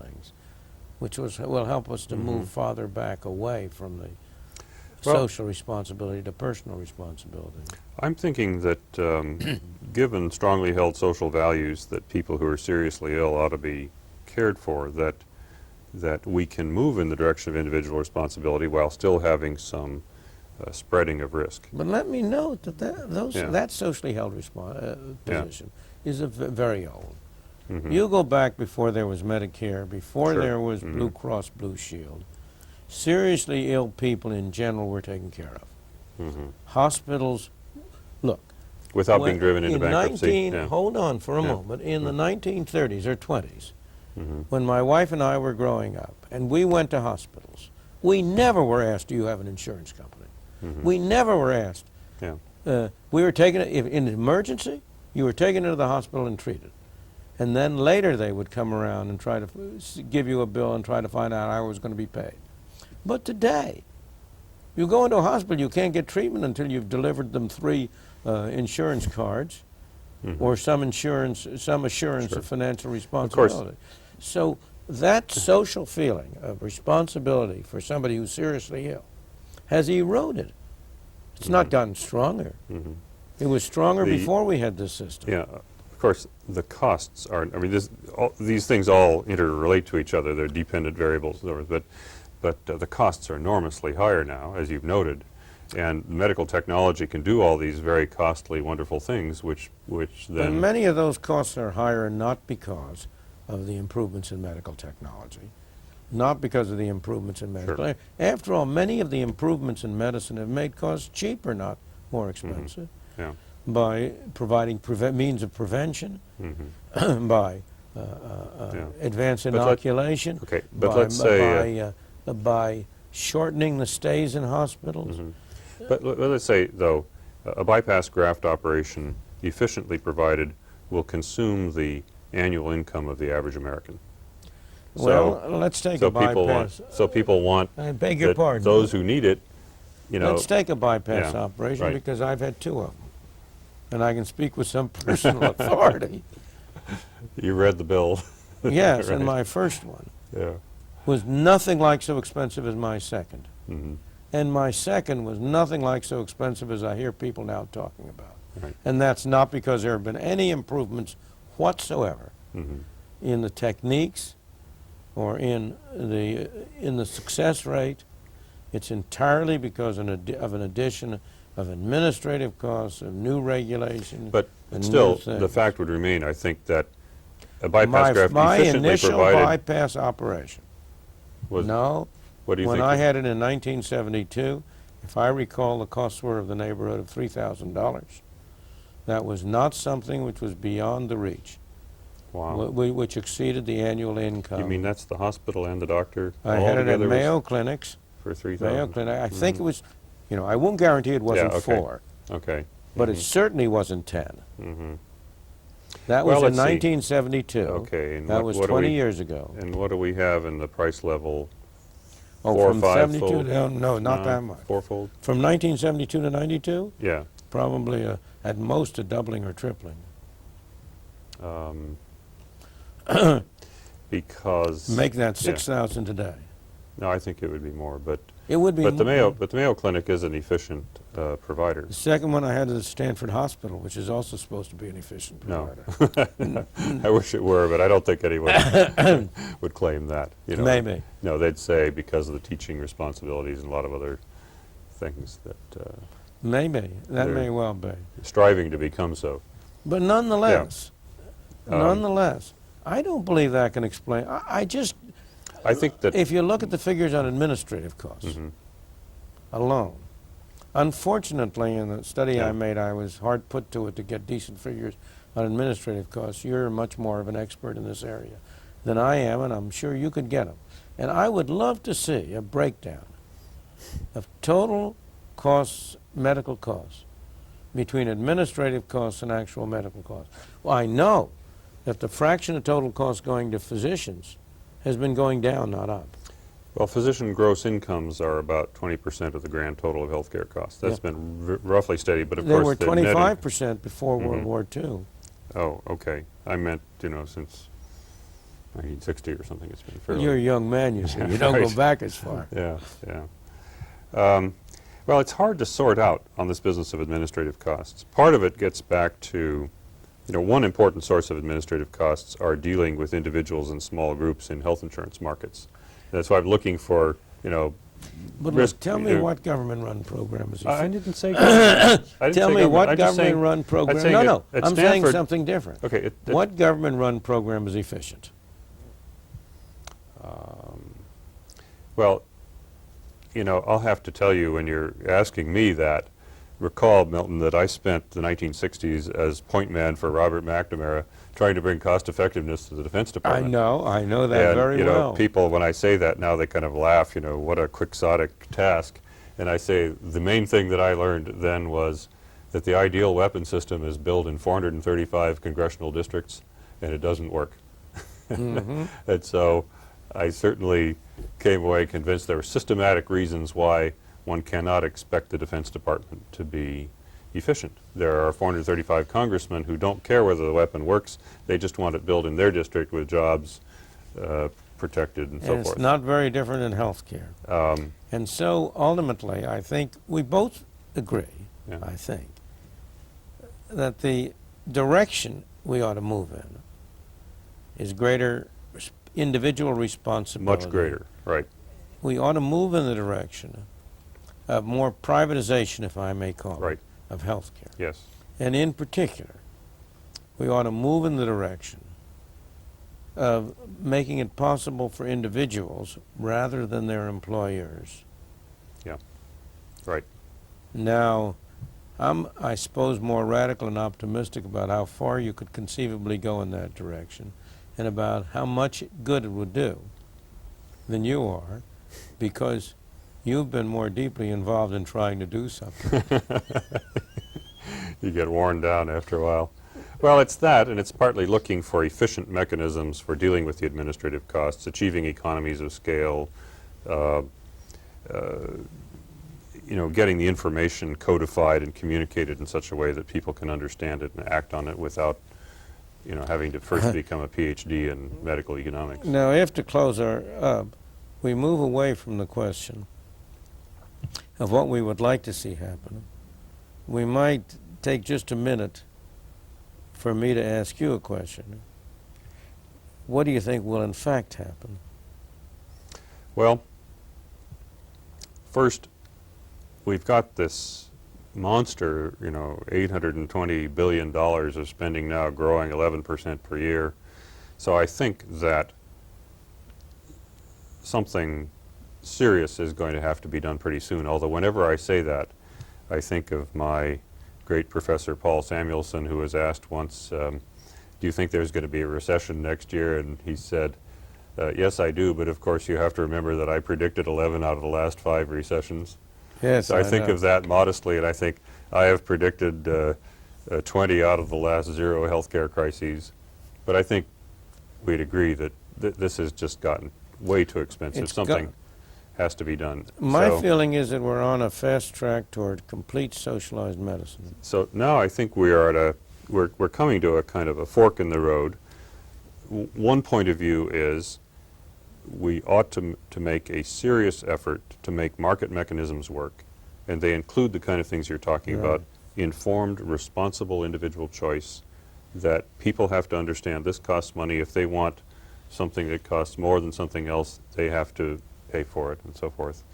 things, which will help us to move farther back away from the Well, social responsibility to personal responsibility. I'm thinking that given strongly held social values that people who are seriously ill ought to be cared for, that we can move in the direction of individual responsibility while still having some spreading of risk. But let me note that Yeah. that socially held position is very old. Mhm. You go back before there was Medicare, before Sure. there was Blue Cross Blue Shield. Seriously ill people in general were taken care of. Mhm. Hospitals, look. Without being driven into bankruptcy. Hold on for a Yeah. moment. In the 1930s or 20s, Mhm. when my wife and I were growing up, and we went to hospitals, we never were asked, do you have an insurance company? We never were asked. Yeah. We were taken, in an emergency, you were taken into the hospital and treated. And then later they would come around and try to give you a bill and try to find out how it was going to be paid. But today, you go into a hospital, you can't get treatment until you've delivered them 3 insurance cards or some assurance of financial responsibility. So that social feeling of responsibility for somebody who's seriously ill has eroded. It's not gotten stronger. It was stronger before we had this system. Yeah. Of course, the costs are, I mean, these things all interrelate to each other. They're dependent variables, but the costs are enormously higher now, as you've noted. And medical technology can do all these very costly, wonderful things, which then... And many of those costs are higher not because of the improvements in medical technology, not because of the improvements in medical... Sure. After all, many of the improvements in medicine have made costs cheaper, not more expensive, Yeah. by providing means of prevention, by advanced inoculation, Okay, but let's say... by shortening the stays in hospitals. But let's say, though, a bypass graft operation efficiently provided will consume the annual income of the average American. Well, let's take a bypass. People want I beg your that pardon. those who need it, you know... Let's take a bypass Yeah, operation right. because I've had 2 of them. And I can speak with some personal authority. You read the bill. Yes, Right. and my first one Yeah. was nothing like so expensive as my second. Mm-hmm. And my second was nothing like so expensive as I hear people now talking about. Right. And that's not because there have been any improvements whatsoever in the techniques or in the success rate. It's entirely because of an addition of administrative costs, of new regulations. But and still, new things. the fact would remain, I think, that a bypass graft My efficiently initial provided... bypass operation. was, No. What do you When think? I had it in 1972, if I recall, the costs were of the neighborhood of $3,000. That was not something which was beyond the reach, Wow. which exceeded the annual income. You mean that's the hospital and the doctor I all had it at together Mayo Clinics. for $3,000? Mayo Clinic. I think it was, I won't guarantee it wasn't okay. 4, Okay. but it certainly wasn't 10. Mm-hmm. That Well, was in let's see. 1972. Okay. And That what, was what do 20 we, years ago. And what do we have in the price level? Oh, 4 or from 5 72 fold? down, no, not that much. 4-fold? From 1972 to 92, Yeah. probably at most a doubling or tripling. Because... Make that 6,000 today. No, I think it would be more, but... It would be But the more. Mayo Clinic is an efficient provider. The second one I had is Stanford Hospital, which is also supposed to be an efficient No. provider. I wish it were, but I don't think anyone would claim that. Maybe. No, they'd say because of the teaching responsibilities and a lot of other things that Maybe. That They're- may well be. striving to become so. But nonetheless, I don't believe that can explain. I just, I think that... if you look at the figures on administrative costs alone, unfortunately, in the study I made, I was hard put to it to get decent figures on administrative costs. You're much more of an expert in this area than I am, and I'm sure you could get them. And I would love to see a breakdown of total costs, medical costs, between administrative costs and actual medical costs. Well, I know that the fraction of total costs going to physicians has been going down, not up. Well, physician gross incomes are about 20% of the grand total of healthcare costs. That's been roughly steady, but of They course... were the netting- 25% before World War II. Oh, okay. I meant, since 1960 or something. It's been fairly... You're a young man, you see. You don't go Right. back as far. Yeah, yeah. Well, it's hard to sort out on this business of administrative costs. Part of it gets back to, one important source of administrative costs are dealing with individuals and small groups in health insurance markets. That's why I'm looking for, But risk. look, tell me what government-run program is I efficient. didn't say government. I didn't Tell say me what I'm just saying- government-run I'm program. saying No, at I'm saying Stanford- something different. Okay. What government-run program is efficient? Well, I'll have to tell you when you're asking me that, recall, Milton, that I spent the 1960s as point man for Robert McNamara trying to bring cost effectiveness to the Defense I Department. know that And, very well. people, when I say that now, they kind of laugh, what a quixotic task. And I say the main thing that I learned then was that the ideal weapon system is built in 435 congressional districts, and it doesn't work. Mm-hmm. And so I certainly came away convinced there were systematic reasons why one cannot expect the Defense Department to be efficient. There are 435 congressmen who don't care whether the weapon works. They just want it built in their district with jobs protected and so And forth. it's not very different in health care. And so ultimately, I think we both agree, Yeah. I think, that the direction we ought to move in is greater individual responsibility. Much greater, right. We ought to move in the direction of more privatization, if I may call Right. it, of health care. Yes. And in particular, we ought to move in the direction of making it possible for individuals rather than their employers. Yeah. Right. Now, I'm, I suppose, more radical and optimistic about how far you could conceivably go in that direction and about how much good it would do than you are, because you've been more deeply involved in trying to do something. You get worn down after a while. Well, it's that, and it's partly looking for efficient mechanisms for dealing with the administrative costs, achieving economies of scale, getting the information codified and communicated in such a way that people can understand it and act on it without, having to first become a PhD in medical economics. Now, if to close our up, we move away from the question of what we would like to see happen, we might take just a minute for me to ask you a question. What do you think will in fact happen? Well, first, we've got this monster, $820 billion of spending now, growing 11% per year. So I think that something serious is going to have to be done pretty soon, although whenever I say that, I think of my great professor Paul Samuelson, who was asked once, do you think there's going to be a recession next year? And he said, yes, I do, but of course you have to remember that I predicted 11 out of the last 5 recessions. Yes, So I think know. of that modestly, and I think I have predicted 20 out of the last 0 healthcare crises. But I think we'd agree that this has just gotten way too expensive. It's Something has to be done. My So- feeling is that we're on a fast track toward complete socialized medicine. So now I think we are at we're coming to a kind of a fork in the road. One point of view is we ought to make a serious effort to make market mechanisms work, and they include the kind of things you're talking Right. about, informed, responsible individual choice, that people have to understand this costs money. If they want something that costs more than something else, they have to pay for it, and so forth,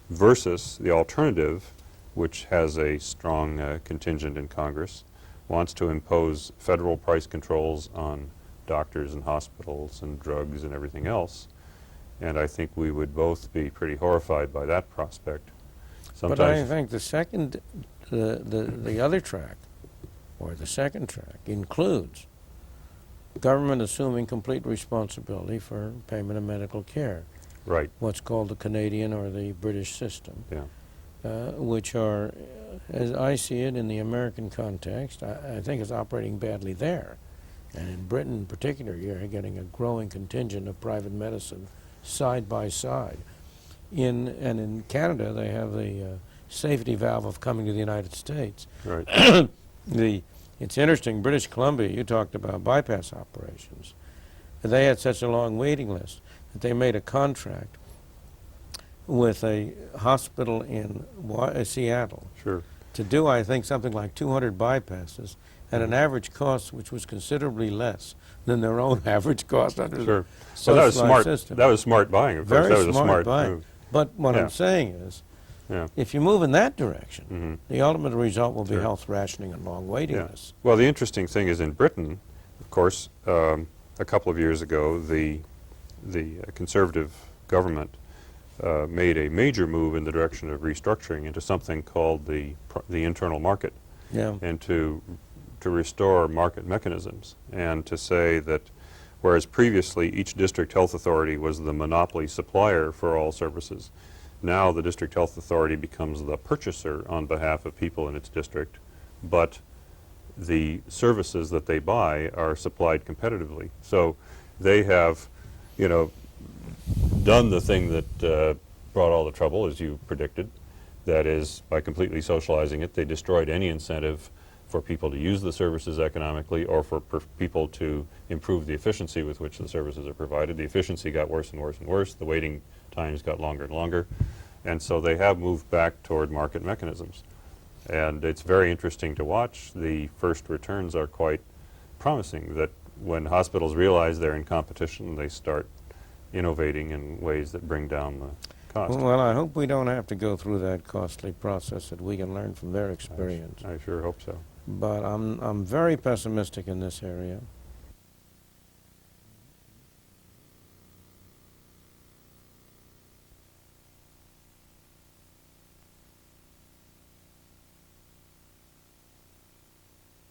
versus the alternative, which has a strong contingent in Congress, wants to impose federal price controls on doctors and hospitals and drugs and everything else. And I think we would both be pretty horrified by that prospect. But I think the second, the other track, or the second track, includes government assuming complete responsibility for payment of medical care, Right, what's called the Canadian or the British system, yeah. which are, as I see it in the American context, I think is operating badly there. And in Britain in particular, you're getting a growing contingent of private medicine side by side. And in Canada, they have the safety valve of coming to the United States. Right. It's interesting, British Columbia, you talked about bypass operations. they had such a long waiting list that they made a contract with a hospital in Seattle Sure. to do, I think, something like 200 bypasses at an average cost which was considerably less than their own average cost under Sure. the Well, that was socialized smart. system. That was smart buying, of course. Very That was a smart buying. move. But what Yeah. I'm saying is, Yeah. if you move in that direction, Mhm. the ultimate result will be Sure. health rationing and long waiting Yeah. lists. Well, the interesting thing is in Britain, of course, a couple of years ago, the Conservative government made a major move in the direction of restructuring into something called the internal market, Yeah. and to restore market mechanisms, and to say that whereas previously each district health authority was the monopoly supplier for all services, now the district health authority becomes the purchaser on behalf of people in its district, but the services that they buy are supplied competitively. So they have, you know, done the thing that brought all the trouble, as you predicted. That is, by completely socializing it, they destroyed any incentive for people to use the services economically, or for people to improve the efficiency with which the services are provided. The efficiency got worse and worse and worse. The waiting times got longer and longer. And so they have moved back toward market mechanisms. And it's very interesting to watch. The first returns are quite promising, that when hospitals realize they're in competition, they start innovating in ways that bring down the cost. Well, I hope we don't have to go through that costly process, that we can learn from their experience. I sure hope so. But I'm very pessimistic in this area.